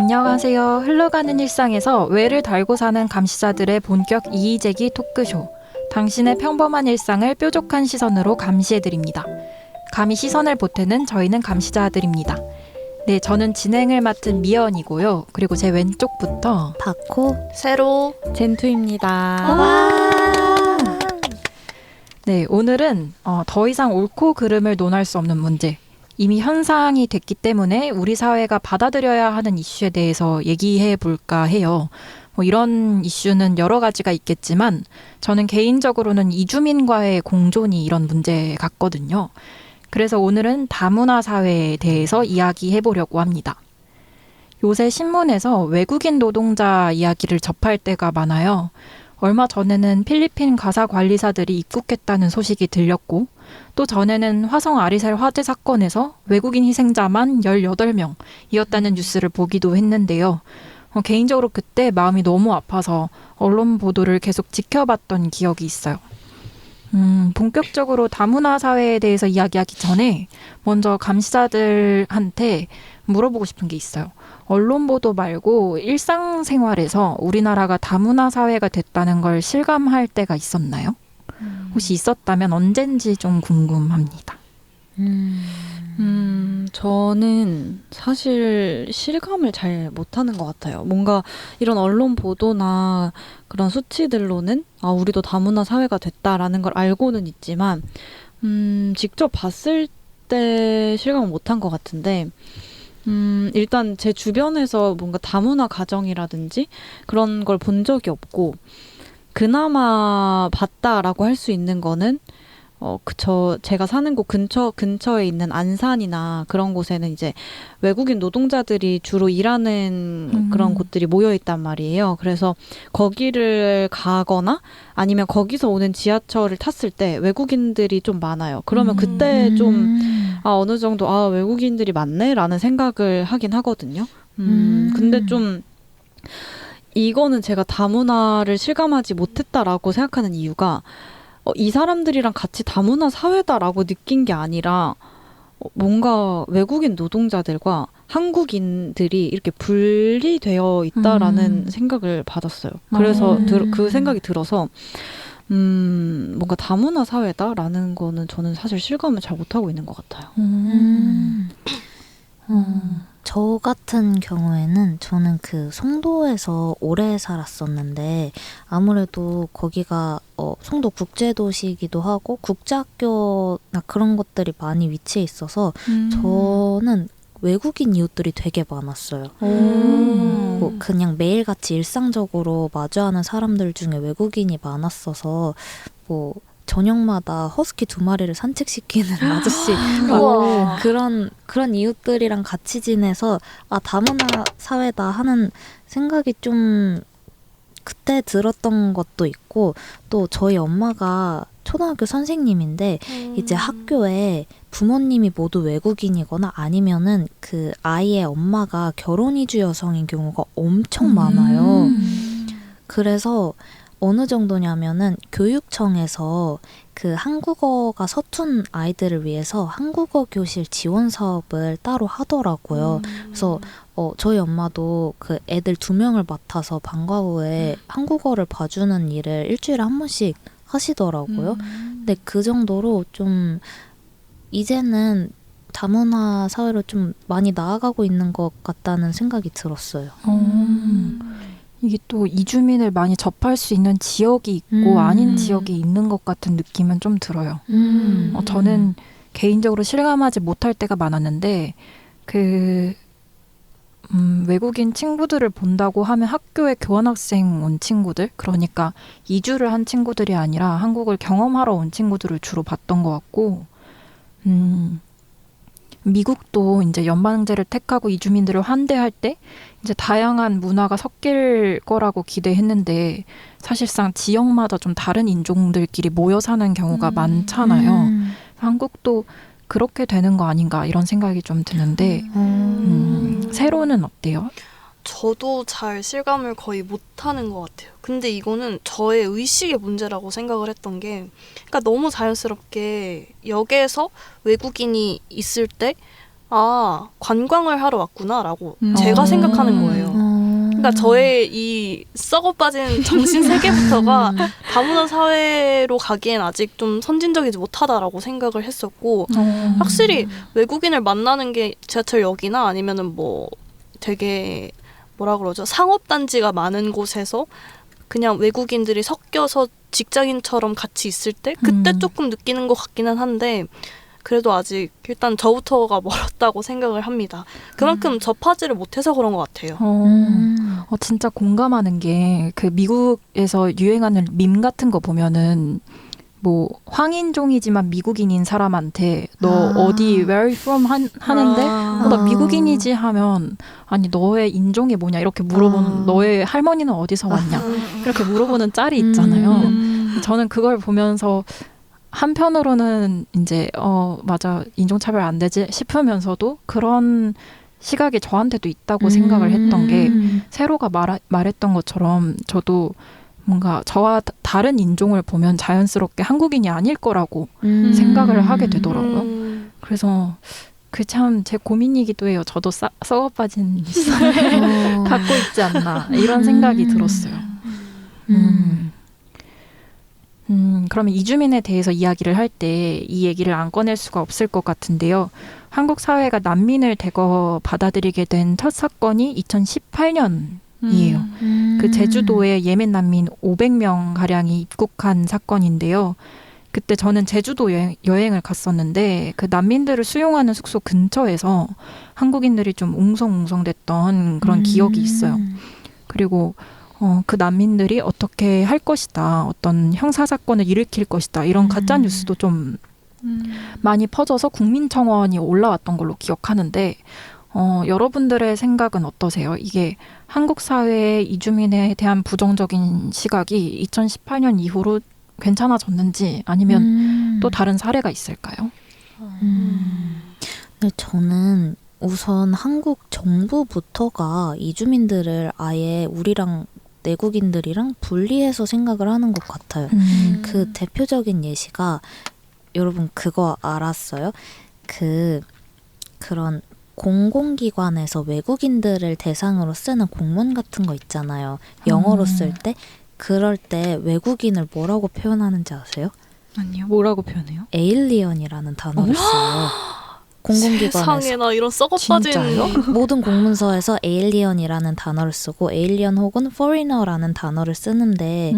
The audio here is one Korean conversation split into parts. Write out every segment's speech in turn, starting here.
안녕하세요. 흘러가는 일상에서 외를 달고 사는 감시자들의 본격 이의제기 토크쇼. 당신의 평범한 일상을 뾰족한 시선으로 감시해드립니다. 감히 시선을 보태는 저희는 감시자들입니다. 네, 저는 진행을 맡은 미연이고요. 그리고 제 왼쪽부터 바코, 세로, 젠투입니다. 네, 오늘은 더 이상 옳고 그름을 논할 수 없는 문제, 이미 현상이 됐기 때문에 우리 사회가 받아들여야 하는 이슈에 대해서 얘기해 볼까 해요. 이런 이슈는 여러 가지가 있겠지만 저는 개인적으로는 이주민과의 공존이 이런 문제 같거든요. 그래서 오늘은 다문화 사회에 대해서 이야기해 보려고 합니다. 요새 신문에서 외국인 노동자 이야기를 접할 때가 많아요. 얼마 전에는 필리핀 가사 관리사들이 입국했다는 소식이 들렸고, 또 전에는 화성 아리살 화재 사건에서 외국인 희생자만 18명이었다는 뉴스를 보기도 했는데요. 개인적으로 그때 마음이 너무 아파서 언론 보도를 계속 지켜봤던 기억이 있어요. 본격적으로 다문화 사회에 대해서 이야기하기 전에 먼저 감시자들한테 물어보고 싶은 게 있어요. 언론 보도 말고 일상생활에서 우리나라가 다문화 사회가 됐다는 걸 실감할 때가 있었나요? 혹시 있었다면 언젠지 좀 궁금합니다. 저는 사실 실감을 잘 못하는 것 같아요. 뭔가 이런 언론 보도나 그런 수치들로는 우리도 다문화 사회가 됐다라는 걸 알고는 있지만 직접 봤을 때 실감을 못한 것 같은데 일단 제 주변에서 뭔가 다문화 가정이라든지 그런 걸 본 적이 없고 그나마 봤다라고 할 수 있는 거는 제가 사는 곳 근처에 있는 안산이나 그런 곳에는 이제 외국인 노동자들이 주로 일하는 그런 곳들이 모여 있단 말이에요. 그래서 거기를 가거나 아니면 거기서 오는 지하철을 탔을 때 외국인들이 좀 많아요. 그러면 그때 좀 어느 정도 외국인들이 많네라는 생각을 하긴 하거든요. 근데 좀 이거는 제가 다문화를 실감하지 못했다라고 생각하는 이유가 이 사람들이랑 같이 다문화 사회다라고 느낀 게 아니라 뭔가 외국인 노동자들과 한국인들이 이렇게 분리되어 있다라는 생각을 받았어요. 그래서 그 생각이 들어서 뭔가 다문화 사회다라는 거는 저는 사실 실감을 잘 못하고 있는 것 같아요. 저 같은 경우에는 저는 그 송도에서 오래 살았었는데 아무래도 거기가 송도 국제도시이기도 하고 국제학교나 그런 것들이 많이 위치해 있어서 저는 외국인 이웃들이 되게 많았어요. 뭐 그냥 매일같이 일상적으로 마주하는 사람들 중에 외국인이 많았어서 뭐 저녁마다 허스키 2마리를 산책시키는 아저씨 그런 이웃들이랑 같이 지내서 다문화 사회다 하는 생각이 좀 그때 들었던 것도 있고, 또 저희 엄마가 초등학교 선생님인데 이제 학교에 부모님이 모두 외국인이거나 아니면은 그 아이의 엄마가 결혼 이주 여성인 경우가 엄청 많아요. 그래서 어느 정도냐면은 교육청에서 그 한국어가 서툰 아이들을 위해서 한국어 교실 지원 사업을 따로 하더라고요. 그래서 저희 엄마도 그 애들 2명을 맡아서 방과 후에 한국어를 봐주는 일을 일주일에 한 번씩 하시더라고요. 근데 그 정도로 좀 이제는 다문화 사회로 좀 많이 나아가고 있는 것 같다는 생각이 들었어요. 이게 또 이주민을 많이 접할 수 있는 지역이 있고 아닌 지역이 있는 것 같은 느낌은 좀 들어요. 저는 개인적으로 실감하지 못할 때가 많았는데 외국인 친구들을 본다고 하면 학교에 교환학생 온 친구들, 그러니까 이주를 한 친구들이 아니라 한국을 경험하러 온 친구들을 주로 봤던 것 같고, 미국도 이제 연방제를 택하고 이주민들을 환대할 때 이제 다양한 문화가 섞일 거라고 기대했는데 사실상 지역마다 좀 다른 인종들끼리 모여 사는 경우가 많잖아요. 한국도 그렇게 되는 거 아닌가 이런 생각이 좀 드는데 세로는 어때요? 저도 잘 실감을 거의 못하는 것 같아요. 근데 이거는 저의 의식의 문제라고 생각을 했던 게, 그러니까 너무 자연스럽게 역에서 외국인이 있을 때 아, 관광을 하러 왔구나라고 음. 제가 어. 생각하는 거예요. 그러니까 저의 이 썩어 빠진 정신 세계부터가 다문화 사회로 가기엔 아직 좀 선진적이지 못하다라고 생각을 했었고, 확실히 외국인을 만나는 게 지하철역이나 아니면은 뭐 되게 뭐라 그러죠? 상업단지가 많은 곳에서 그냥 외국인들이 섞여서 직장인처럼 같이 있을 때 그때 조금 느끼는 것 같기는 한데, 그래도 아직 일단 저부터가 멀었다고 생각을 합니다. 그만큼 접하지를 못해서 그런 것 같아요. 진짜 공감하는 게 그 미국에서 유행하는 밈 같은 거 보면은 뭐 황인종이지만 미국인인 사람한테 너 어디 where are you from 하는데 나 미국인이지 하면 아니 너의 인종이 뭐냐 이렇게 물어보는 너의 할머니는 어디서 왔냐 이렇게 물어보는 짤이 있잖아요. 저는 그걸 보면서 한편으로는 이제 맞아 인종차별 안 되지 싶으면서도 그런 시각이 저한테도 있다고 생각을 했던 게 세로가 말했던 것처럼 저도 뭔가 저와 다른 인종을 보면 자연스럽게 한국인이 아닐 거라고 생각을 하게 되더라고요. 그래서 그 참 제 고민이기도 해요. 저도 썩어 빠진 일상을 갖고 있지 않나 이런 생각이 들었어요. 그러면 이주민에 대해서 이야기를 할 때 이 얘기를 안 꺼낼 수가 없을 것 같은데요. 한국 사회가 난민을 대거 받아들이게 된 첫 사건이 2018년이에요. 그 제주도에 예멘 난민 500명 가량이 입국한 사건인데요. 그때 저는 제주도 여행을 갔었는데 그 난민들을 수용하는 숙소 근처에서 한국인들이 좀 웅성웅성댔던 그런 기억이 있어요. 그리고 그 난민들이 어떻게 할 것이다, 어떤 형사사건을 일으킬 것이다 이런 가짜뉴스도 좀 많이 퍼져서 국민청원이 올라왔던 걸로 기억하는데 여러분들의 생각은 어떠세요? 이게 한국 사회의 이주민에 대한 부정적인 시각이 2018년 이후로 괜찮아졌는지 아니면 또 다른 사례가 있을까요? 네, 저는 우선 한국 정부부터가 이주민들을 아예 우리랑 내국인들이랑 분리해서 생각을 하는 것 같아요. 그 대표적인 예시가 여러분 그거 알았어요? 그런 공공기관에서 외국인들을 대상으로 쓰는 공문 같은 거 있잖아요. 영어로 쓸 때. 그럴 때 외국인을 뭐라고 표현하는지 아세요? 아니요. 뭐라고 표현해요? 에일리언이라는 단어를 써요. 공공기관에서. 세상에나 이런 썩어 빠진 모든 공문서에서 에일리언이라는 단어를 쓰고 에일리언 혹은 foreigner라는 단어를 쓰는데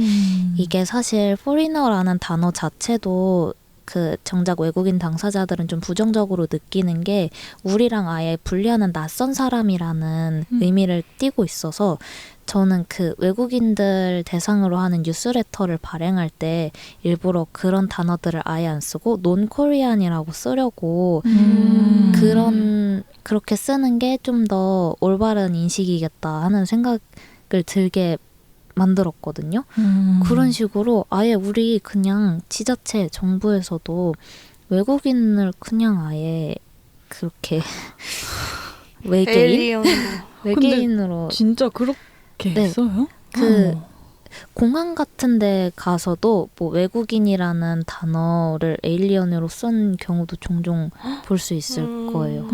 이게 사실 foreigner라는 단어 자체도 그 정작 외국인 당사자들은 좀 부정적으로 느끼는 게 우리랑 아예 분리하는 낯선 사람이라는 의미를 띠고 있어서 저는 그 외국인들 대상으로 하는 뉴스레터를 발행할 때 일부러 그런 단어들을 아예 안 쓰고 논코리안이라고 쓰려고 그렇게 쓰는 게 좀 더 올바른 인식이겠다 하는 생각을 들게 만들었거든요. 그런 식으로 아예 우리 그냥 지자체 정부에서도 외국인을 그냥 아예 그렇게 외계인으로 진짜 그렇게 네. 써요? 공항 같은 데 가서도 뭐 외국인이라는 단어를 에일리언으로 쓴 경우도 종종 볼 수 있을 거예요.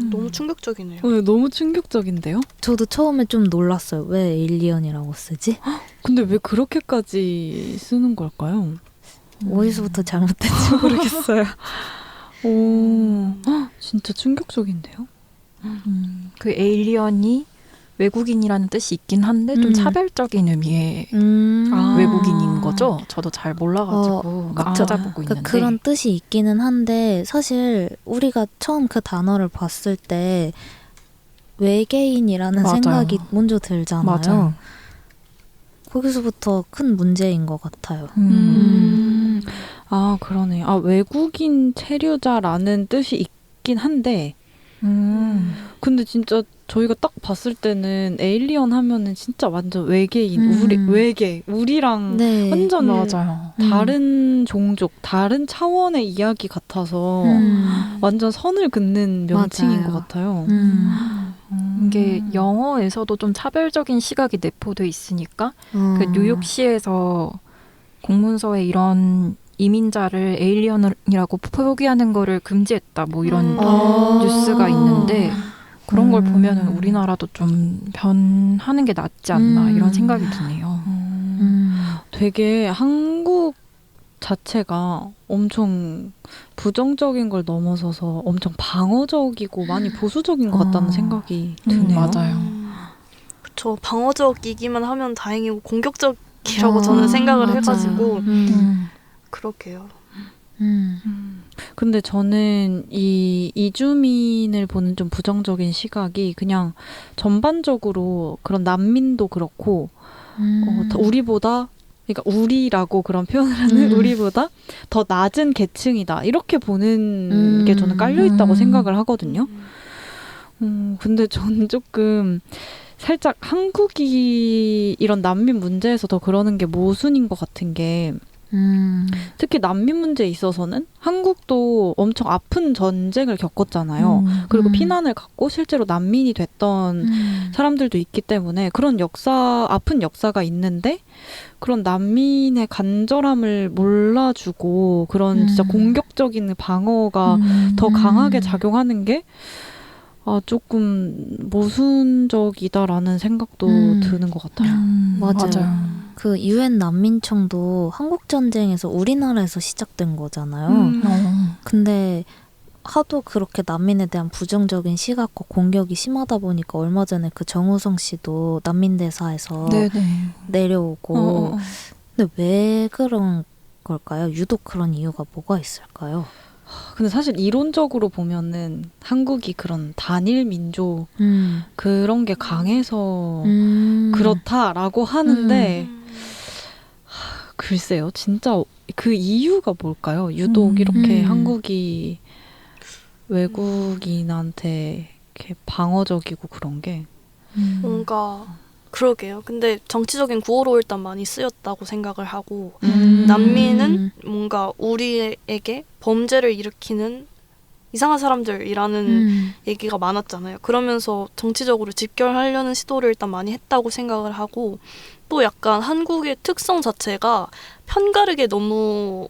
너무 충격적이네요. 너무 충격적인데요? 저도 처음에 좀 놀랐어요. 왜 에일리언이라고 쓰지? 근데 왜 그렇게까지 쓰는 걸까요? 어디서부터 잘못된지 모르겠어요. 오, 진짜 충격적인데요? 그 에일리언이 외국인이라는 뜻이 있긴 한데 좀 차별적인 의미의 외국인인 거죠. 저도 잘 몰라가지고 막 찾아보고 있는데 그런 뜻이 있기는 한데 사실 우리가 처음 그 단어를 봤을 때 외계인이라는 맞아요. 생각이 먼저 들잖아요. 맞아요. 거기서부터 큰 문제인 것 같아요. 아, 그러네. 외국인 체류자라는 뜻이 있긴 한데 근데 진짜 저희가 딱 봤을 때는 에일리언 하면은 진짜 완전 외계인, 우리랑 네. 완전 맞아요. 다른 종족, 다른 차원의 이야기 같아서 완전 선을 긋는 명칭인 맞아요. 것 같아요. 이게 영어에서도 좀 차별적인 시각이 내포돼 있으니까 그 뉴욕시에서 공문서에 이런 이민자를 에일리언이라고 포기하는 거를 금지했다. 뭐 이런 뉴스가 있는데 그런 걸 보면은 우리나라도 좀 변하는 게 낫지 않나 이런 생각이 드네요. 되게 한국 자체가 엄청 부정적인 걸 넘어서서 엄청 방어적이고 많이 보수적인 것 같다는 생각이 드네요. 맞아요. 그쵸. 방어적이기만 하면 다행이고 공격적이라고 저는 생각을 맞아요. 해가지고 그러게요. 근데 저는 이 이주민을 보는 좀 부정적인 시각이 그냥 전반적으로 그런 난민도 그렇고 더 우리보다 그러니까 우리라고 그런 표현을 하는 우리보다 더 낮은 계층이다 이렇게 보는 게 저는 깔려 있다고 생각을 하거든요. 근데 저는 조금 살짝 한국이 이런 난민 문제에서 더 그러는 게 모순인 것 같은 게 특히 난민 문제에 있어서는 한국도 엄청 아픈 전쟁을 겪었잖아요. 그리고 피난을 갖고 실제로 난민이 됐던 사람들도 있기 때문에 그런 아픈 역사가 있는데 그런 난민의 간절함을 몰라주고 그런 진짜 공격적인 방어가 더 강하게 작용하는 게 조금 모순적이다라는 생각도 드는 것 같아요. 맞아요. 그 유엔 난민청도 한국 전쟁에서 우리나라에서 시작된 거잖아요. 근데 하도 그렇게 난민에 대한 부정적인 시각과 공격이 심하다 보니까 얼마 전에 그 정우성 씨도 난민 대사에서 내려오고 근데 왜 그런 걸까요? 유독 그런 이유가 뭐가 있을까요? 근데 사실 이론적으로 보면은 한국이 그런 단일 민족 그런 게 강해서 그렇다라고 하는데 글쎄요, 진짜 그 이유가 뭘까요? 유독 이렇게 한국이 외국인한테 이렇게 방어적이고 그런 게 뭔가 그러게요. 근데 정치적인 구호로 일단 많이 쓰였다고 생각을 하고 난민은 뭔가 우리에게 범죄를 일으키는 이상한 사람들이라는 얘기가 많았잖아요. 그러면서 정치적으로 집결하려는 시도를 일단 많이 했다고 생각을 하고 또 약간 한국의 특성 자체가 편가르게 너무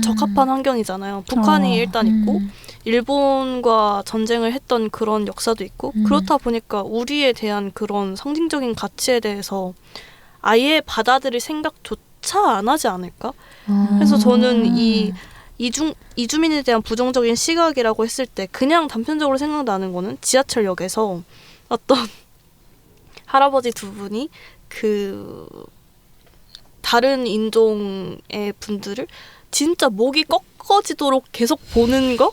적합한 환경이잖아요. 북한이 일단 있고 일본과 전쟁을 했던 그런 역사도 있고 그렇다 보니까 우리에 대한 그런 상징적인 가치에 대해서 아예 받아들일 생각조차 안 하지 않을까? 그래서 저는 이 이주민에 대한 부정적인 시각이라고 했을 때 그냥 단편적으로 생각나는 거는 지하철역에서 어떤 할아버지 두 분이 그 다른 인종의 분들을 진짜 목이 꺾어지도록 계속 보는 거?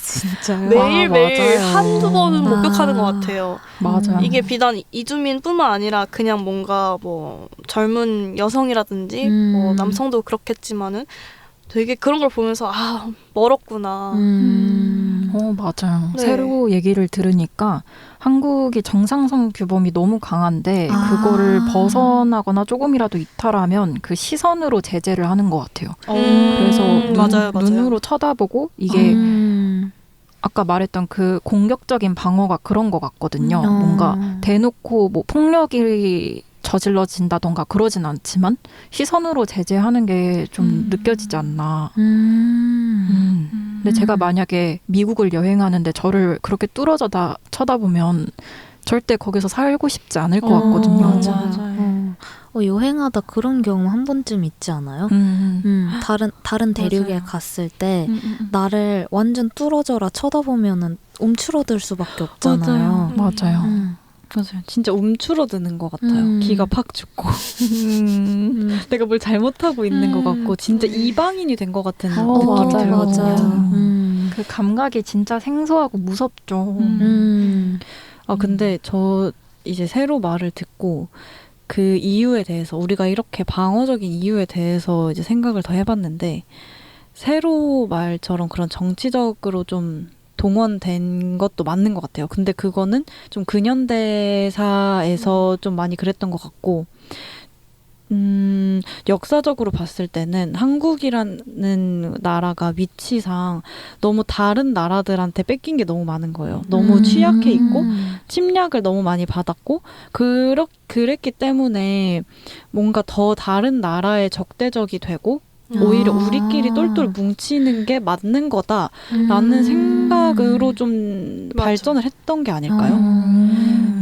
진짜요? 매일매일 맞아요. 한두 번은 목격하는 것 같아요. 맞아요. 이게 비단 이주민뿐만 아니라 그냥 뭔가 뭐 젊은 여성이라든지 뭐 남성도 그렇겠지만은 되게 그런 걸 보면서 멀었구나. 맞아요. 네. 새로 얘기를 들으니까 한국이 정상성 규범이 너무 강한데 그거를 벗어나거나 조금이라도 이탈하면 그 시선으로 제재를 하는 것 같아요. 그래서 맞아요. 눈으로 쳐다보고 이게 아까 말했던 그 공격적인 방어가 그런 것 같거든요. 뭔가 대놓고 뭐 폭력이 저질러진다던가 그러진 않지만 시선으로 제재하는 게 좀 느껴지지 않나. 근데 제가 만약에 미국을 여행하는데 저를 그렇게 뚫어져다 쳐다보면 절대 거기서 살고 싶지 않을 것 같거든요. 맞아요. 여행하다 그런 경험 한 번쯤 있지 않아요? 다른 대륙에 맞아요. 갔을 때 나를 완전 뚫어져라 쳐다보면은 움츠러들 수밖에 없잖아요. 맞아요. 맞아요. 진짜 움츠러드는 것 같아요. 기가 팍 죽고 내가 뭘 잘못하고 있는 것 같고 진짜 이방인이 된 것 같은 느낌이 맞아요. 들거든요. 그 감각이 진짜 생소하고 무섭죠. 근데 저 이제 새로 말을 듣고 그 이유에 대해서 우리가 이렇게 방어적인 이유에 대해서 이제 생각을 더 해봤는데 새로 말처럼 그런 정치적으로 좀 동원된 것도 맞는 것 같아요. 근데 그거는 좀 근현대사에서 좀 많이 그랬던 것 같고 역사적으로 봤을 때는 한국이라는 나라가 위치상 너무 다른 나라들한테 뺏긴 게 너무 많은 거예요. 너무 취약해 있고 침략을 너무 많이 받았고 그랬기 때문에 뭔가 더 다른 나라의 적대적이 되고 오히려 우리끼리 똘똘 뭉치는 게 맞는 거다라는 생각으로 좀 맞아. 발전을 했던 게 아닐까요?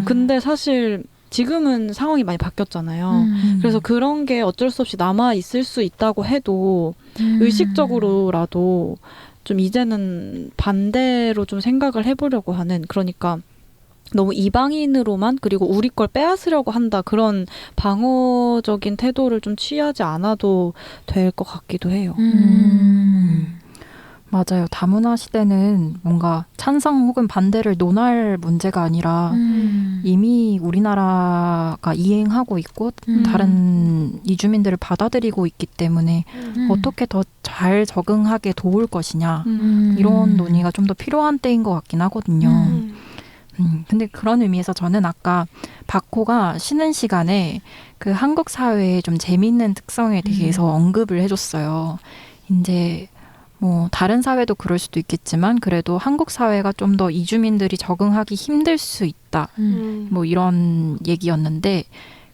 근데 사실 지금은 상황이 많이 바뀌었잖아요. 그래서 그런 게 어쩔 수 없이 남아 있을 수 있다고 해도 의식적으로라도 좀 이제는 반대로 좀 생각을 해보려고 하는, 그러니까 너무 이방인으로만 그리고 우리 걸 빼앗으려고 한다, 그런 방어적인 태도를 좀 취하지 않아도 될 것 같기도 해요. 맞아요. 다문화 시대는 뭔가 찬성 혹은 반대를 논할 문제가 아니라 이미 우리나라가 이행하고 있고 다른 이주민들을 받아들이고 있기 때문에 어떻게 더 잘 적응하게 도울 것이냐, 이런 논의가 좀 더 필요한 때인 것 같긴 하거든요. 근데 그런 의미에서 저는 아까 박호가 쉬는 시간에 그 한국 사회의 좀 재미있는 특성에 대해서 언급을 해줬어요. 이제 뭐 다른 사회도 그럴 수도 있겠지만 그래도 한국 사회가 좀 더 이주민들이 적응하기 힘들 수 있다. 뭐 이런 얘기였는데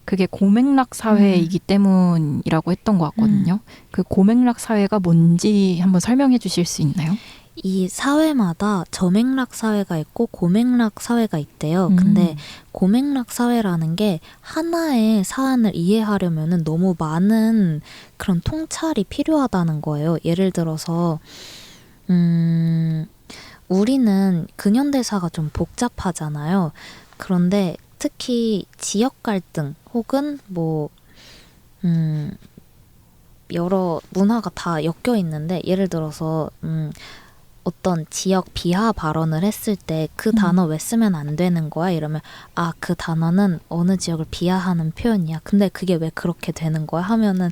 그게 고맥락 사회이기 때문이라고 했던 것 같거든요. 그 고맥락 사회가 뭔지 한번 설명해 주실 수 있나요? 이 사회마다 저맥락 사회가 있고 고맥락 사회가 있대요. 근데 고맥락 사회라는 게 하나의 사안을 이해하려면은 너무 많은 그런 통찰이 필요하다는 거예요. 예를 들어서 우리는 근현대사가 좀 복잡하잖아요. 그런데 특히 지역 갈등 혹은 뭐 여러 문화가 다 엮여 있는데, 예를 들어서 어떤 지역 비하 발언을 했을 때 그 단어 왜 쓰면 안 되는 거야? 이러면 아, 그 단어는 어느 지역을 비하하는 표현이야. 근데 그게 왜 그렇게 되는 거야? 하면은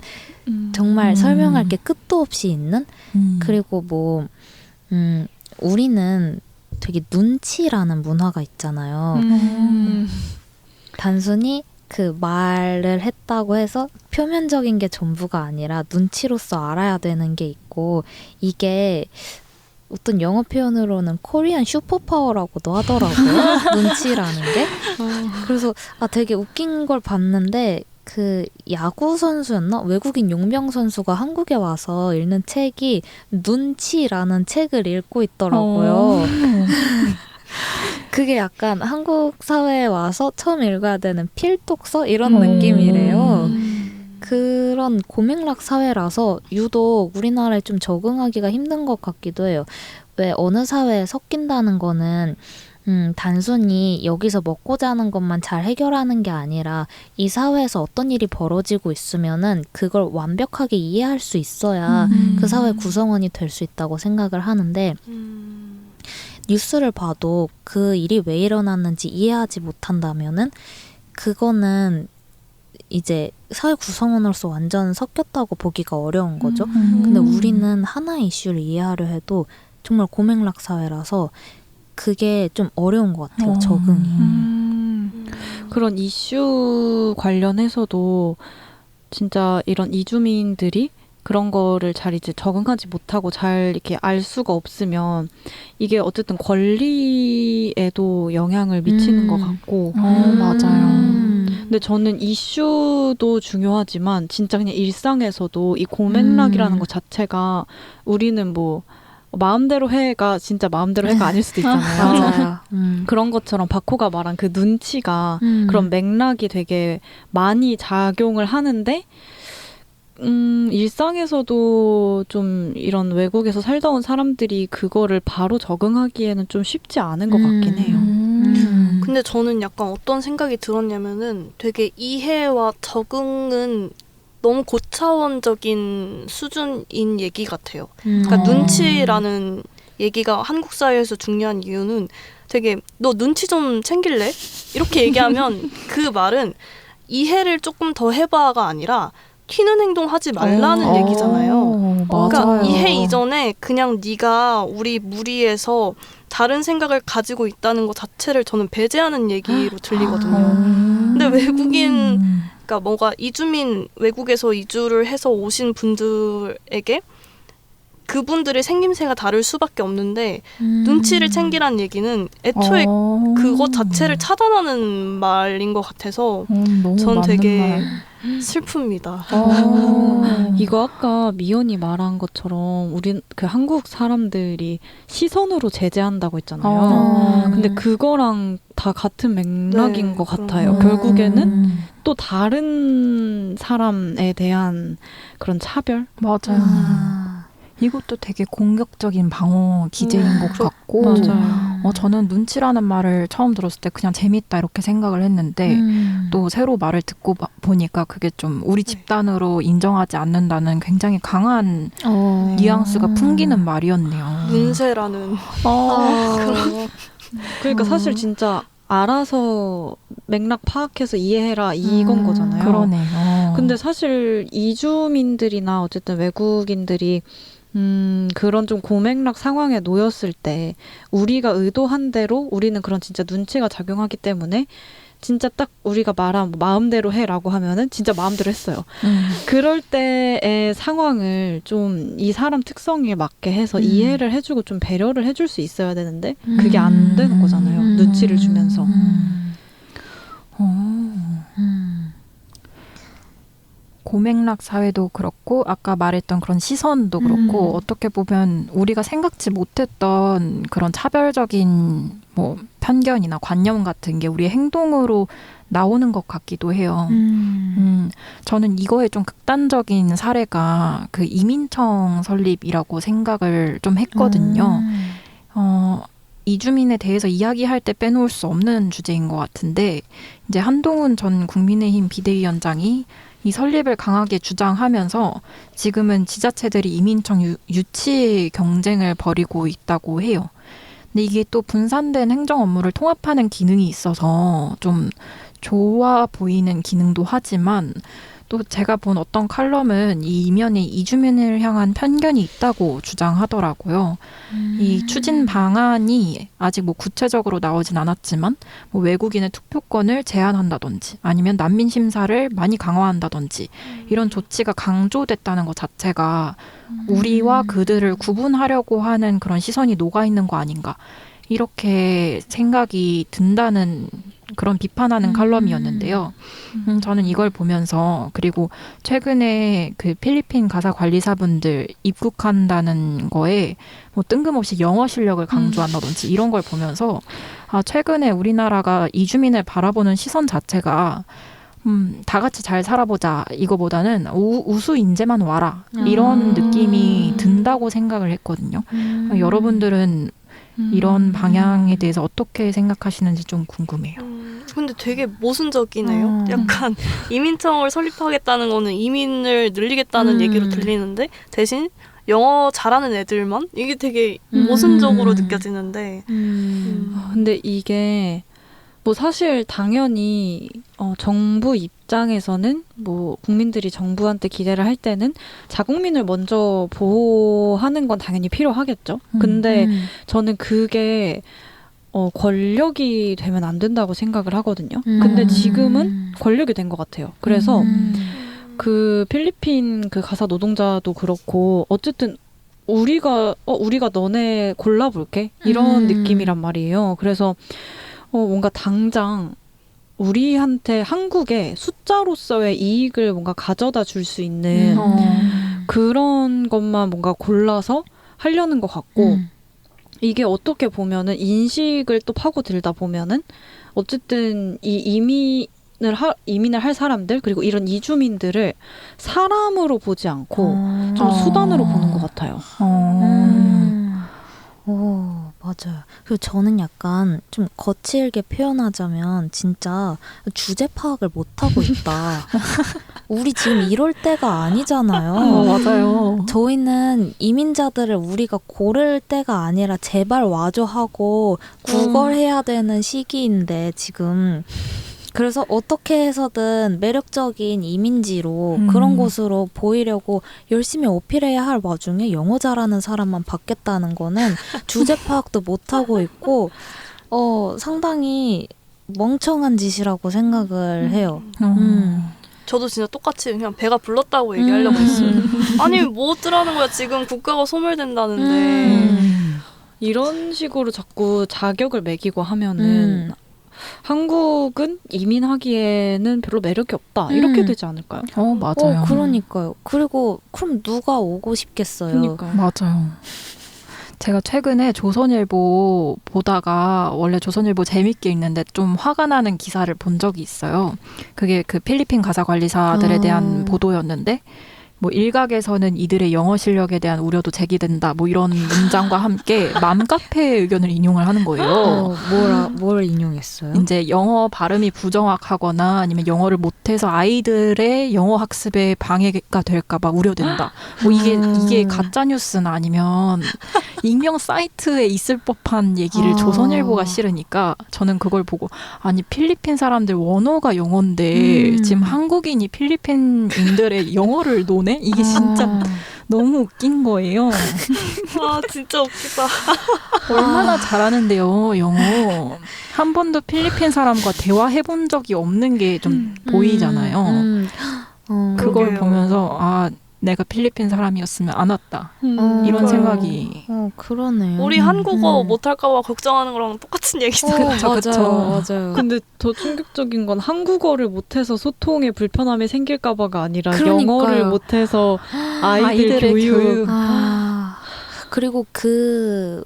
정말 설명할 게 끝도 없이 있는? 그리고 뭐 우리는 되게 눈치라는 문화가 있잖아요. 단순히 그 말을 했다고 해서 표면적인 게 전부가 아니라 눈치로서 알아야 되는 게 있고, 이게 어떤 영어 표현으로는 코리안 슈퍼파워라고도 하더라고요. 눈치라는 게. 그래서 되게 웃긴 걸 봤는데, 그 야구 선수였나? 외국인 용병 선수가 한국에 와서 읽는 책이 눈치라는 책을 읽고 있더라고요. 그게 약간 한국 사회에 와서 처음 읽어야 되는 필독서 이런 느낌이래요. 그런 고맥락 사회라서 유독 우리나라에 좀 적응하기가 힘든 것 같기도 해요. 왜 어느 사회에 섞인다는 거는 단순히 여기서 먹고 자는 것만 잘 해결하는 게 아니라 이 사회에서 어떤 일이 벌어지고 있으면은 그걸 완벽하게 이해할 수 있어야 그 사회 구성원이 될 수 있다고 생각을 하는데, 뉴스를 봐도 그 일이 왜 일어났는지 이해하지 못한다면은 그거는 이제 사회 구성원으로서 완전 섞였다고 보기가 어려운 거죠. 근데 우리는 하나의 이슈를 이해하려 해도 정말 고맥락 사회라서 그게 좀 어려운 것 같아요, 적응이. 그런 이슈 관련해서도 진짜 이런 이주민들이 그런 거를 잘 이제 적응하지 못하고 잘 이렇게 알 수가 없으면 이게 어쨌든 권리에도 영향을 미치는 것 같고. 맞아요. 근데 저는 이슈도 중요하지만 진짜 그냥 일상에서도 이 고맥락이라는 것 자체가 우리는 뭐 마음대로 해가 진짜 마음대로 해가 아닐 수도 있잖아요. 맞아요. 그런 것처럼 박호가 말한 그 눈치가 그런 맥락이 되게 많이 작용을 하는데, 일상에서도 좀 이런 외국에서 살다 온 사람들이 그거를 바로 적응하기에는 좀 쉽지 않은 것 같긴 해요. 근데 저는 약간 어떤 생각이 들었냐면은 되게 이해와 적응은 너무 고차원적인 수준인 얘기 같아요. 그러니까 눈치라는 얘기가 한국 사회에서 중요한 이유는 되게 너 눈치 좀 챙길래? 이렇게 얘기하면 그 말은 이해를 조금 더 해봐가 아니라 튀는 행동 하지 말라는 얘기잖아요. 그러니까 맞아요. 이해 이전에 그냥 네가 우리 무리에서 다른 생각을 가지고 있다는 것 자체를 저는 배제하는 얘기로 들리거든요. 근데 외국인, 그러니까 뭔가 이주민, 외국에서 이주를 해서 오신 분들에게 그분들의 생김새가 다를 수밖에 없는데 눈치를 챙기란 얘기는 애초에 어. 그것 자체를 차단하는 말인 것 같아서 너무 전 맞는 되게 말. 슬픕니다. 이거 아까 미연이 말한 것처럼 우리 그 한국 사람들이 시선으로 제재한다고 했잖아요. 어. 근데 그거랑 다 같은 맥락인 네, 것 그런 같아요. 거. 결국에는 또 다른 사람에 대한 그런 차별? 맞아요. 이것도 되게 공격적인 방어 기제인 것 같고 맞아요. 저는 눈치라는 말을 처음 들었을 때 그냥 재밌다 이렇게 생각을 했는데 또 새로 말을 듣고 보니까 그게 좀 우리 집단으로 인정하지 않는다는 굉장히 강한 뉘앙스가 풍기는 말이었네요. 문세라는 그러니까 사실 진짜 알아서 맥락 파악해서 이해해라 이건 거잖아요. 그러네요. 근데 사실 이주민들이나 어쨌든 외국인들이 그런 좀 고맥락 상황에 놓였을 때 우리가 의도한 대로 우리는 그런 진짜 눈치가 작용하기 때문에 진짜 딱 우리가 말한 뭐 마음대로 해라고 하면은 진짜 마음대로 했어요. 그럴 때의 상황을 좀 이 사람 특성에 맞게 해서 이해를 해주고 좀 배려를 해줄 수 있어야 되는데 그게 안 되는 거잖아요. 눈치를 주면서. 고맥락 사회도 그렇고 아까 말했던 그런 시선도 그렇고 어떻게 보면 우리가 생각지 못했던 그런 차별적인 뭐 편견이나 관념 같은 게 우리의 행동으로 나오는 것 같기도 해요. 저는 이거에 좀 극단적인 사례가 그 이민청 설립이라고 생각을 좀 했거든요. 이주민에 대해서 이야기할 때 빼놓을 수 없는 주제인 것 같은데 이제 한동훈 전 국민의힘 비대위원장이 이 설립을 강하게 주장하면서 지금은 지자체들이 이민청 유치 경쟁을 벌이고 있다고 해요. 근데 이게 또 분산된 행정 업무를 통합하는 기능이 있어서 좀 좋아 보이는 기능도 하지만 또 제가 본 어떤 칼럼은 이 이면에 이주민을 향한 편견이 있다고 주장하더라고요. 이 추진 방안이 아직 뭐 구체적으로 나오진 않았지만 뭐 외국인의 투표권을 제한한다든지 아니면 난민 심사를 많이 강화한다든지 이런 조치가 강조됐다는 것 자체가 우리와 그들을 구분하려고 하는 그런 시선이 녹아있는 거 아닌가 이렇게 생각이 든다는 그런 비판하는 칼럼이었는데요. 저는 이걸 보면서 그리고 최근에 그 필리핀 가사 관리사분들 입국한다는 거에 뭐 뜬금없이 영어 실력을 강조한다든지 이런 걸 보면서 최근에 우리나라가 이주민을 바라보는 시선 자체가 다 같이 잘 살아보자 이거보다는 우수 인재만 와라 이런 느낌이 든다고 생각을 했거든요. 여러분들은 이런 방향에 대해서 어떻게 생각하시는지 좀 궁금해요. 근데 되게 모순적이네요. 약간 이민청을 설립하겠다는 거는 이민을 늘리겠다는 얘기로 들리는데 대신 영어 잘하는 애들만? 이게 되게 모순적으로 느껴지는데 근데 이게 뭐 사실 당연히 정부 입장에서는 뭐 국민들이 정부한테 기대를 할 때는 자국민을 먼저 보호하는 건 당연히 필요하겠죠. 근데 저는 그게 권력이 되면 안 된다고 생각을 하거든요. 근데 지금은 권력이 된 것 같아요. 그래서 그 필리핀 그 가사 노동자도 그렇고 어쨌든 우리가 너네 골라볼게 이런 느낌이란 말이에요. 그래서 뭔가 당장 우리한테 한국에 숫자로서의 이익을 뭔가 가져다 줄 수 있는 그런 것만 뭔가 골라서 하려는 것 같고 이게 어떻게 보면은 인식을 또 파고들다 보면은 어쨌든 이 이민을 할 사람들 그리고 이런 이주민들을 사람으로 보지 않고 좀 수단으로 보는 것 같아요. 오, 맞아요. 그리고 저는 약간 좀 거칠게 표현하자면 진짜 주제 파악을 못하고 있다. 우리 지금 이럴 때가 아니잖아요. 맞아요. 저희는 이민자들을 우리가 고를 때가 아니라 제발 와줘 하고 구걸해야 되는 시기인데 지금 그래서 어떻게 해서든 매력적인 이민지로 그런 곳으로 보이려고 열심히 어필해야 할 와중에 영어 잘하는 사람만 받겠다는 거는 주제 파악도 못하고 있고 상당히 멍청한 짓이라고 생각을 해요. 저도 진짜 똑같이 그냥 배가 불렀다고 얘기하려고 했어요. 아니 뭐 어쩌라는 거야. 지금 국가가 소멸된다는데. 이런 식으로 자꾸 자격을 매기고 하면은 한국은 이민하기에는 별로 매력이 없다. 이렇게 되지 않을까요? 맞아요. 그러니까요. 그리고 그럼 누가 오고 싶겠어요. 그러니까요. 맞아요. 제가 최근에 조선일보 보다가 원래 조선일보 재밌게 읽는데 좀 화가 나는 기사를 본 적이 있어요. 그게 그 필리핀 가사 관리사들에 대한 보도였는데 뭐 일각에서는 이들의 영어 실력에 대한 우려도 제기된다. 뭐 이런 문장과 함께 맘카페의 의견을 인용을 하는 거예요. 뭘 인용했어요? 이제 영어 발음이 부정확하거나 아니면 영어를 못해서 아이들의 영어 학습에 방해가 될까봐 우려된다. 뭐 이게 가짜 뉴스나 아니면 익명 사이트에 있을 법한 얘기를 조선일보가 실으니까 저는 그걸 보고 아니 필리핀 사람들 원어가 영어인데 지금 한국인이 필리핀인들의 영어를 노네? 이게 진짜 너무 웃긴 거예요. 아 진짜 웃기다. 얼마나 잘하는데요, 영어. 한 번도 필리핀 사람과 대화해본 적이 없는 게 좀 보이잖아요. 그걸 그러게요. 보면서 아 내가 필리핀 사람이었으면 안 왔다. 이런 그러니까요. 생각이. 그러네요. 우리 한국어 못할까봐 걱정하는 거랑 똑같은 얘기잖아요. 맞아요. 근데 더 충격적인 건 한국어를 못해서 소통에 불편함이 생길까봐가 아니라 그러니까요. 영어를 못해서 아이들의 교육. 그리고 그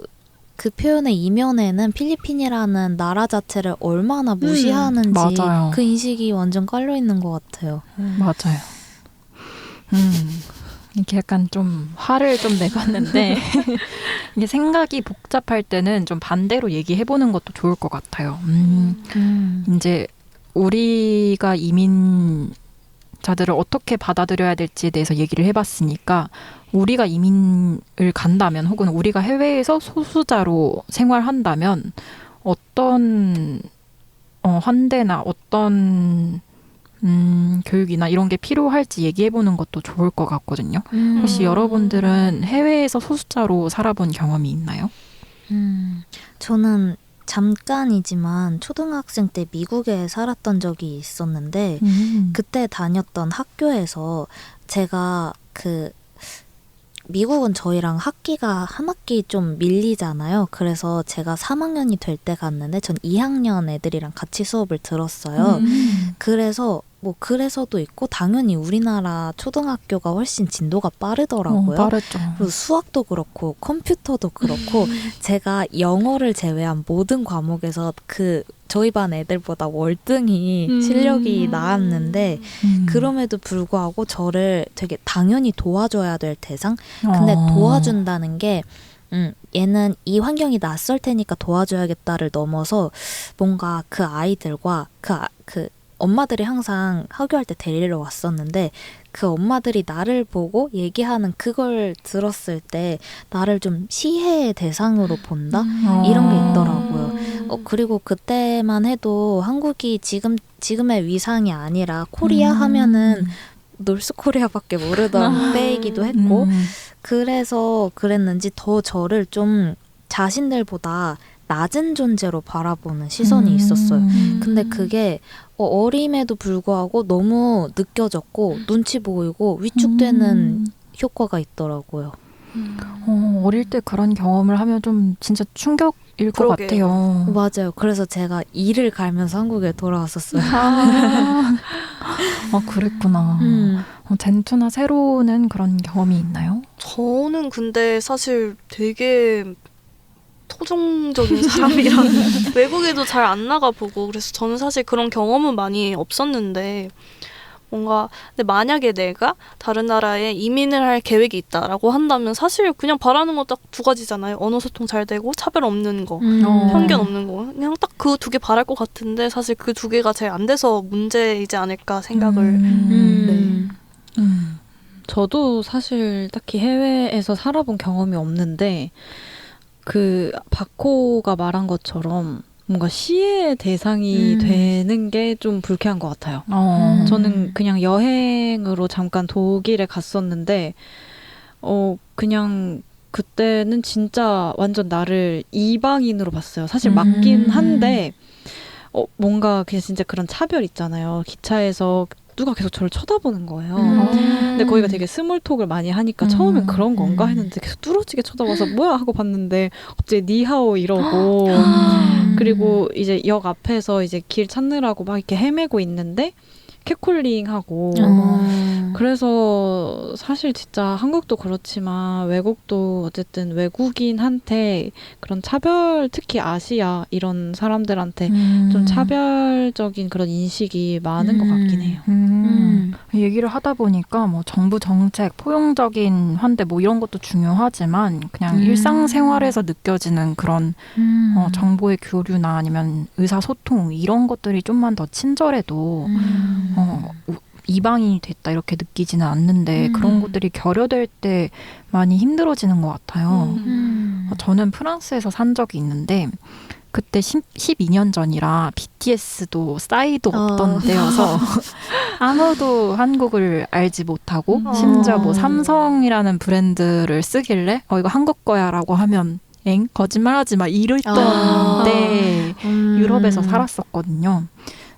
표현의 이면에는 필리핀이라는 나라 자체를 얼마나 무시하는지 맞아요. 그 인식이 완전 깔려 있는 것 같아요. 맞아요. 이렇게 약간 좀 화를 좀 내봤는데 이게 생각이 복잡할 때는 좀 반대로 얘기해보는 것도 좋을 것 같아요. 이제 우리가 이민자들을 어떻게 받아들여야 될지에 대해서 얘기를 해봤으니까 우리가 이민을 간다면 혹은 우리가 해외에서 소수자로 생활한다면 어떤 환대나 어떤 교육이나 이런 게 필요할지 얘기해보는 것도 좋을 것 같거든요. 혹시 여러분들은 해외에서 소수자로 살아본 경험이 있나요? 저는 잠깐이지만 초등학생 때 미국에 살았던 적이 있었는데 그때 다녔던 학교에서 제가 미국은 저희랑 학기가 한 학기 좀 밀리잖아요. 그래서 제가 3학년이 될 때 갔는데 전 2학년 애들이랑 같이 수업을 들었어요. 그래서 그래서도 있고 당연히 우리나라 초등학교가 훨씬 진도가 빠르더라고요. 빠르죠. 그리고 수학도 그렇고 컴퓨터도 그렇고 제가 영어를 제외한 모든 과목에서 저희 반 애들보다 월등히 실력이 나았는데 그럼에도 불구하고 저를 되게 당연히 도와줘야 될 대상? 근데 도와준다는 게 얘는 이 환경이 낯설 테니까 도와줘야겠다를 넘어서 뭔가 그 아이들과 그 엄마들이 항상 하교할 때 데리러 왔었는데 그 엄마들이 나를 보고 얘기하는 그걸 들었을 때 나를 좀 시혜의 대상으로 본다? 이런 게 있더라고요. 그리고 그때만 해도 한국이 지금의 위상이 아니라 코리아 하면은 놀스코리아밖에 모르던 때이기도 했고 그래서 그랬는지 더 저를 좀 자신들보다 낮은 존재로 바라보는 시선이 있었어요. 근데 그게 어림에도 불구하고 너무 느껴졌고 눈치 보이고 위축되는 효과가 있더라고요. 어릴 때 그런 경험을 하면 좀 진짜 충격일 것 그러게. 같아요. 맞아요. 그래서 제가 일을 갈면서 한국에 돌아왔었어요. 그랬구나. 젠투나 세로는 그런 경험이 있나요? 저는 근데 사실 되게 토종적인 사람이라 외국에도 잘 안 나가보고 그래서 저는 사실 그런 경험은 많이 없었는데 근데 만약에 내가 다른 나라에 이민을 할 계획이 있다라고 한다면 사실 그냥 바라는 거 딱 두 가지잖아요. 언어 소통 잘 되고 차별 없는 거, 편견 없는 거. 그냥 딱 그 두 개 바랄 것 같은데 사실 그 두 개가 제일 안 돼서 문제이지 않을까 생각을 저도 사실 딱히 해외에서 살아본 경험이 없는데 박호가 말한 것처럼 뭔가 시혜의 대상이 되는 게 좀 불쾌한 것 같아요. 저는 그냥 여행으로 잠깐 독일에 갔었는데 그냥 그때는 진짜 완전 나를 이방인으로 봤어요. 사실 맞긴 한데 뭔가 그냥 진짜 그런 차별 있잖아요. 기차에서 누가 계속 저를 쳐다보는 거예요. 음. 근데 거기가 되게 스몰톡을 많이 하니까 처음엔 그런 건가 했는데 계속 뚫어지게 쳐다봐서 뭐야 하고 봤는데 갑자기 니하오 이러고 그리고 이제 역 앞에서 이제 길 찾느라고 막 이렇게 헤매고 있는데 캣콜링하고 그래서 사실 진짜 한국도 그렇지만 외국도 어쨌든 외국인한테 그런 차별, 특히 아시아 이런 사람들한테 좀 차별적인 그런 인식이 많은 것 같긴 해요. 얘기를 하다 보니까 뭐 정부 정책, 포용적인 환대 뭐 이런 것도 중요하지만 그냥 일상생활에서 느껴지는 그런 정보의 교류나 아니면 의사소통 이런 것들이 좀만 더 친절해도 이방인이 됐다 이렇게 느끼지는 않는데 그런 것들이 결여될 때 많이 힘들어지는 것 같아요. 저는 프랑스에서 산 적이 있는데 그때 12년 전이라 BTS도 싸이도 없던 때여서 아무도 한국을 알지 못하고 심지어 뭐 삼성이라는 브랜드를 쓰길래 이거 한국 거야 라고 하면 엥? 거짓말하지 마 이랬던 때 유럽에서 살았었거든요.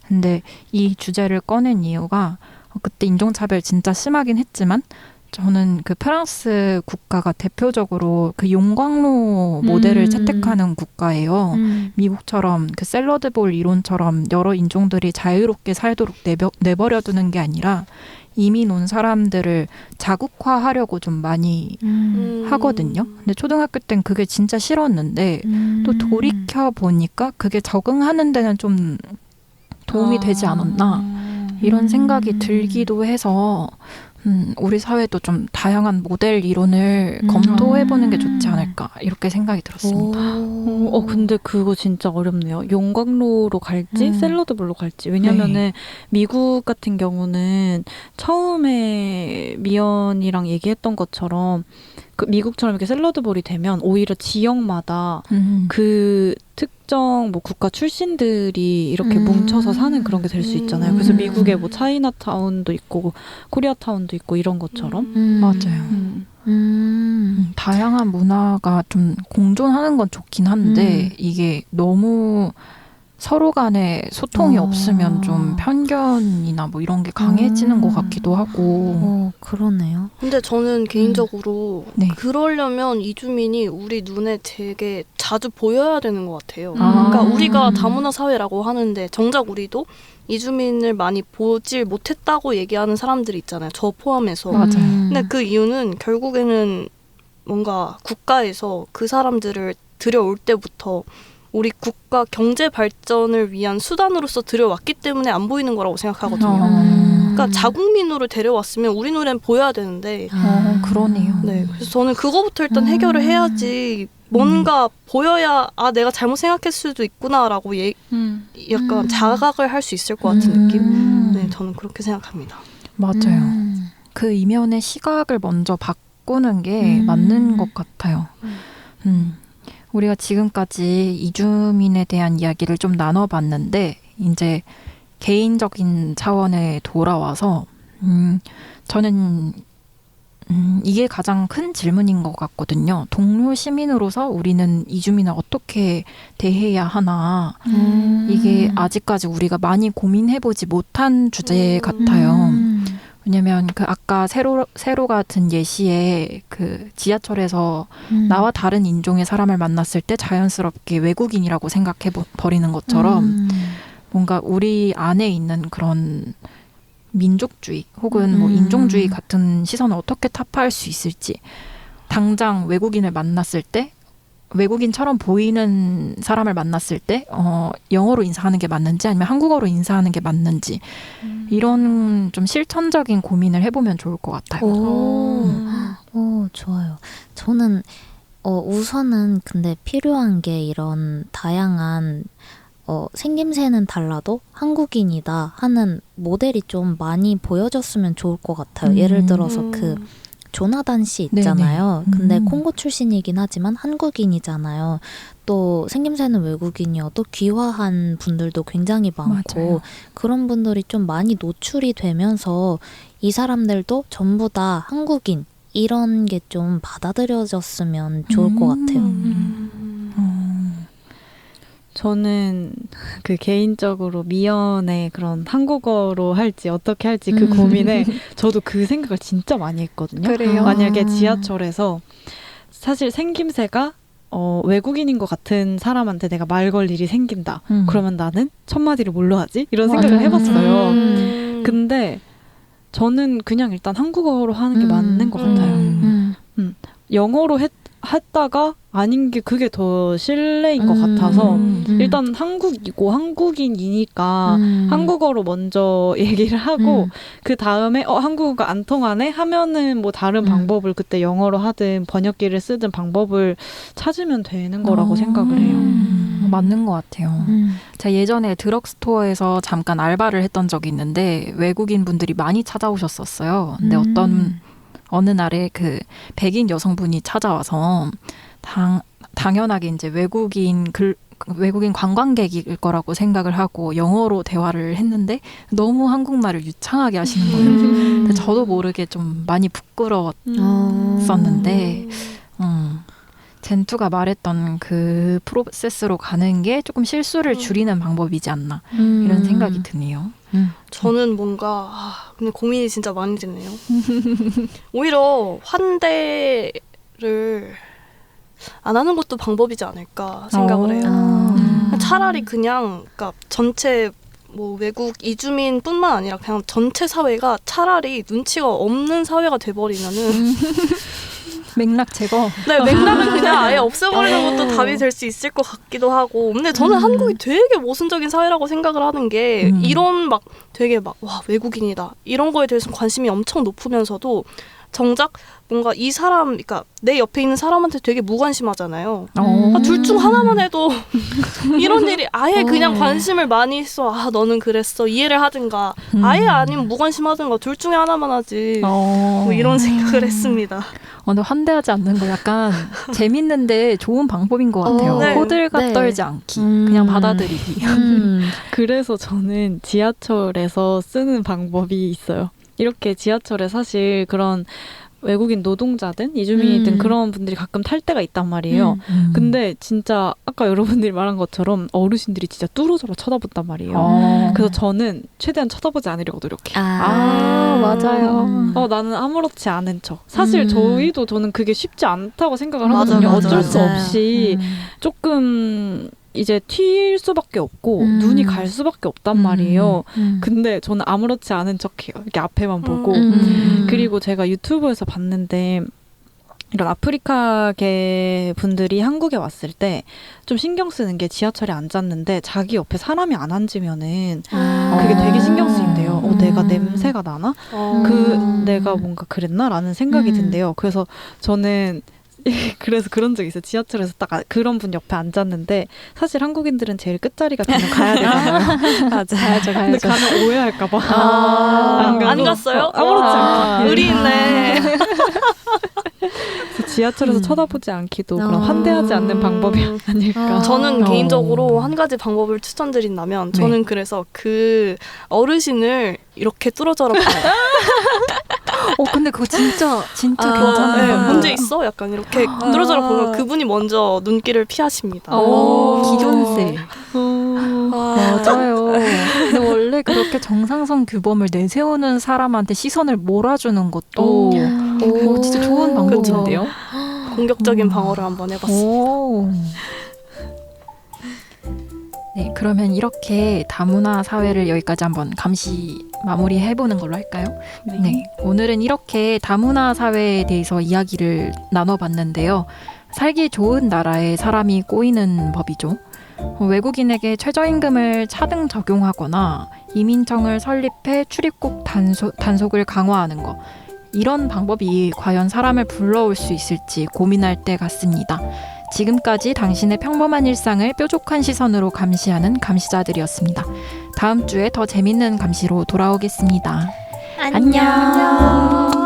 근데 이 주제를 꺼낸 이유가 그때 인종차별 진짜 심하긴 했지만 저는 그 프랑스 국가가 대표적으로 그 용광로 모델을 채택하는 국가예요. 미국처럼 그 샐러드볼 이론처럼 여러 인종들이 자유롭게 살도록 내버려두는 게 아니라 이민 온 사람들을 자국화하려고 좀 많이 하거든요. 근데 초등학교 땐 그게 진짜 싫었는데 또 돌이켜 보니까 그게 적응하는 데는 좀 도움이 되지 않았나 이런 생각이 들기도 해서 우리 사회도 좀 다양한 모델 이론을 검토해보는 게 좋지 않을까 이렇게 생각이 들었습니다. 근데 그거 진짜 어렵네요. 용광로로 갈지 샐러드볼로 갈지. 왜냐면은 미국 같은 경우는 처음에 미연이랑 얘기했던 것처럼 그 미국처럼 이렇게 샐러드볼이 되면 오히려 지역마다 그 특정 뭐 국가 출신들이 이렇게 뭉쳐서 사는 그런 게 될 수 있잖아요. 그래서 미국에 뭐 차이나타운도 있고 코리아타운도 있고 이런 것처럼 맞아요. 다양한 문화가 좀 공존하는 건 좋긴 한데 이게 너무 서로 간에 소통이 없으면 좀 편견이나 뭐 이런 게 강해지는 것 같기도 하고. 그러네요. 근데 저는 개인적으로 네. 그러려면 이주민이 우리 눈에 되게 자주 보여야 되는 것 같아요. 그러니까 우리가 다문화 사회라고 하는데 정작 우리도 이주민을 많이 보질 못했다고 얘기하는 사람들이 있잖아요. 저 포함해서. 맞아요. 근데 그 이유는 결국에는 뭔가 국가에서 그 사람들을 들여올 때부터 우리 국가 경제 발전을 위한 수단으로서 들여왔기 때문에 안 보이는 거라고 생각하거든요. 그러니까 자국민으로 데려왔으면 우리 눈엔 보여야 되는데. 그러네요. 네, 그래서 저는 그거부터 일단 해결을 해야지 뭔가 보여야 내가 잘못 생각했을 수도 있구나라고 약간 자각을 할 수 있을 것 같은 느낌. 네, 저는 그렇게 생각합니다. 맞아요. 그 이면의 시각을 먼저 바꾸는 게 맞는 것 같아요. 우리가 지금까지 이주민에 대한 이야기를 좀 나눠봤는데 이제 개인적인 차원에 돌아와서 저는 이게 가장 큰 질문인 것 같거든요. 동료 시민으로서 우리는 이주민을 어떻게 대해야 하나 이게 아직까지 우리가 많이 고민해보지 못한 주제 같아요. 왜냐면 그 아까 세로가 든 예시에 그 지하철에서 나와 다른 인종의 사람을 만났을 때 자연스럽게 외국인이라고 생각해 버리는 것처럼 뭔가 우리 안에 있는 그런 민족주의 혹은 뭐 인종주의 같은 시선을 어떻게 타파할 수 있을지 당장 외국인을 만났을 때 외국인처럼 보이는 사람을 만났을 때 영어로 인사하는 게 맞는지 아니면 한국어로 인사하는 게 맞는지 이런 좀 실천적인 고민을 해보면 좋을 것 같아요. 오, 좋아요. 저는 우선은 근데 필요한 게 이런 다양한 생김새는 달라도 한국인이다 하는 모델이 좀 많이 보여졌으면 좋을 것 같아요. 예를 들어서 그 조나단 씨 있잖아요. 근데 콩고 출신이긴 하지만 한국인이잖아요. 또 생김새는 외국인이어도 귀화한 분들도 굉장히 많고 맞아요. 그런 분들이 좀 많이 노출이 되면서 이 사람들도 전부 다 한국인 이런 게 좀 받아들여졌으면 좋을 것 같아요. 저는 그 개인적으로 미연의 그런 한국어로 할지 어떻게 할지 그 고민에 저도 그 생각을 진짜 많이 했거든요. 그래요? 만약에 지하철에서 사실 생김새가 외국인인 것 같은 사람한테 내가 말 걸 일이 생긴다. 그러면 나는 첫 마디를 뭘로 하지? 이런 생각을 맞아요. 해봤어요. 근데 저는 그냥 일단 한국어로 하는 게 맞는 것 같아요. 영어로 했다가 아닌 게 그게 더 신뢰인 것 같아서 일단 한국이고 한국인이니까 한국어로 먼저 얘기를 하고 그 다음에 한국어가 안 통하네 하면은 뭐 다른 방법을 그때 영어로 하든 번역기를 쓰든 방법을 찾으면 되는 거라고 생각을 해요. 맞는 것 같아요. 제가 예전에 드럭스토어에서 잠깐 알바를 했던 적이 있는데 외국인 분들이 많이 찾아오셨었어요. 근데 어느 날에 그 백인 여성분이 찾아와서 당연하게 이제 외국인 관광객일 거라고 생각을 하고 영어로 대화를 했는데 너무 한국말을 유창하게 하시는 거예요. 근데 저도 모르게 좀 많이 부끄러웠었는데 젠투가 말했던 그 프로세스로 가는 게 조금 실수를 줄이는 방법이지 않나 이런 생각이 드네요. 저는 뭔가 근데 고민이 진짜 많이 되네요. 오히려 환대를 안 하는 것도 방법이지 않을까 생각을 해요. 차라리 그냥 그러니까 전체 뭐 외국 이주민뿐만 아니라 그냥 전체 사회가 차라리 눈치가 없는 사회가 돼버리면은 맥락 제거. 네, 맥락은 그냥 아예 없애버리는 것도 답이 될 수 있을 것 같기도 하고. 근데 저는 한국이 되게 모순적인 사회라고 생각을 하는 게 이런 막 되게 막 와 외국인이다 이런 거에 대해서 관심이 엄청 높으면서도 정작 뭔가 이 사람, 그러니까 내 옆에 있는 사람한테 되게 무관심하잖아요. 둘 중 하나만 해도 이런 일이 아예 그냥 관심을 많이 있어. 너는 그랬어. 이해를 하든가 아예 아니면 무관심하든가 둘 중에 하나만 하지. 뭐 이런 생각을 했습니다. 근데 환대하지 않는 거 약간 재밌는데 좋은 방법인 것 같아요. 네. 호들갑 떨지 않기. 그냥 받아들이기. 그래서 저는 지하철에서 쓰는 방법이 있어요. 이렇게 지하철에 사실 그런 외국인 노동자든 이주민이든 그런 분들이 가끔 탈 때가 있단 말이에요. 근데 진짜 아까 여러분들이 말한 것처럼 어르신들이 진짜 뚫어져라 쳐다본단 말이에요. 그래서 저는 최대한 쳐다보지 않으려고 노력해요. 맞아요. 나는 아무렇지 않은 척. 사실 저는 그게 쉽지 않다고 생각을 하거든요. 맞아요. 어쩔 수 없이 조금 이제 튈 수밖에 없고 눈이 갈 수밖에 없단 말이에요. 근데 저는 아무렇지 않은 척해요. 이렇게 앞에만 보고. 그리고 제가 유튜브에서 봤는데 이런 아프리카계 분들이 한국에 왔을 때 좀 신경 쓰는 게 지하철에 앉았는데 자기 옆에 사람이 안 앉으면은 그게 되게 신경 쓰인대요. 내가 냄새가 나나? 내가 뭔가 그랬나? 라는 생각이 든대요. 그래서 저는 그래서 그런 적이 있어요. 지하철에서 딱 그런 분 옆에 앉았는데 사실 한국인들은 제일 끝자리가 그냥 가야 되잖아요. 가야죠. 근데 가면 오해할까 봐. 안 갔어요? 아무렇지 않게. 의리 있네. 그래서 지하철에서 쳐다보지 않기도 그런 환대하지 않는 방법이 아닐까. 저는 개인적으로 한 가지 방법을 추천드린다면 저는 그래서 그 어르신을 이렇게 뚫어져라 봐요. 근데 그거 진짜 괜찮아요. 문제 있어? 약간 이렇게 뚫어져라 보면 그분이 먼저 눈길을 피하십니다. 기존세. 맞아요. 근데 원래 그렇게 정상성 규범을 내세우는 사람한테 시선을 몰아주는 것도 진짜 좋은 방법인데요. 공격적인 방어를 한번 해봤습니다. 네, 그러면 이렇게 다문화 사회를 여기까지 한번 감시 마무리해보는 걸로 할까요? 네. 오늘은 이렇게 다문화 사회에 대해서 이야기를 나눠봤는데요. 살기 좋은 나라에 사람이 꼬이는 법이죠. 외국인에게 최저임금을 차등 적용하거나 이민청을 설립해 출입국 단속을 강화하는 것. 이런 방법이 과연 사람을 불러올 수 있을지 고민할 때 같습니다. 지금까지 당신의 평범한 일상을 뾰족한 시선으로 감시하는 감시자들이었습니다. 다음 주에 더 재밌는 감시로 돌아오겠습니다. 안녕.